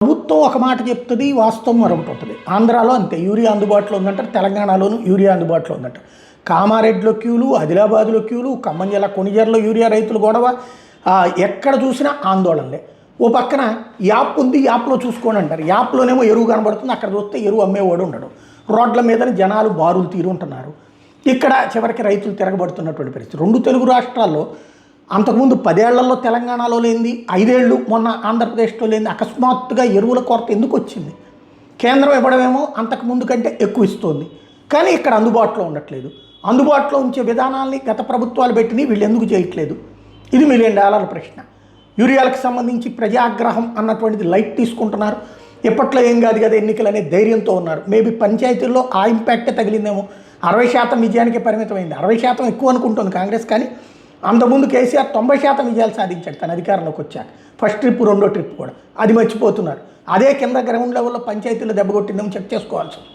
ప్రభుత్వం ఒక మాట చెప్తుంది, వాస్తవం మరొకటి ఉంటుంది. ఆంధ్రాలో అంతే, యూరియా అందుబాటులో ఉందంటారు, తెలంగాణలోనూ యూరియా అందుబాటులో ఉందంటారు. కామారెడ్డిలో క్యూలు, ఆదిలాబాద్లో క్యూలు, ఖమ్మం జిల్లా కొణిజర్లో యూరియా రైతులు గొడవ, ఎక్కడ చూసినా ఆందోళనలే. ఓ పక్కన యాప్ ఉంది, యాప్లో చూసుకోండి అంటారు. యాప్లోనేమో ఎరువు కనబడుతుంది, అక్కడ చూస్తే ఎరువు అమ్మేవాడు ఉండడు. రోడ్ల మీద జనాలు బారులు తీరుంటున్నారు. ఇక్కడ చివరికి రైతులు తిరగబడుతున్నటువంటి పరిస్థితి. రెండు తెలుగు రాష్ట్రాల్లో అంతకుముందు 10 ఏళ్లలో తెలంగాణలో లేనిది, 5 ఏళ్ళు మొన్న ఆంధ్రప్రదేశ్లో లేనిది అకస్మాత్తుగా ఎరువుల కొరత ఎందుకు వచ్చింది? కేంద్రం ఇవ్వడమేమో అంతకుముందు కంటే ఎక్కువ ఇస్తోంది, కానీ ఇక్కడ అందుబాటులో ఉండట్లేదు. అందుబాటులో ఉంచే విధానాల్ని గత ప్రభుత్వాలు పెట్టినవి వీళ్ళు ఎందుకు చేయట్లేదు? ఇది $1 మిలియన్ ప్రశ్న. యూరియాలకు సంబంధించి ప్రజాగ్రహం అన్నటువంటిది లైట్ తీసుకుంటున్నారు. ఎప్పట్లో ఏం కాదు కదా ఎన్నికలు అనే ధైర్యంతో ఉన్నారు. మేబీ పంచాయతీల్లో ఆ ఇంపాక్టే తగిలిందేమో. 60% విజయానికే పరిమితమైంది. 60% ఎక్కువ అనుకుంటుంది కాంగ్రెస్, కానీ అంతకుముందు కేసీఆర్ 90% విజయాలు సాధించాడు తన అధికారంలోకి వచ్చాక. ఫస్ట్ ట్రిప్, రెండో ట్రిప్ కూడా అది మర్చిపోతున్నారు. అదే కింద గ్రౌండ్ లెవెల్లో పంచాయతీలో దెబ్బకొట్టిందేమో చెక్ చేసుకోవాల్సి ఉంది.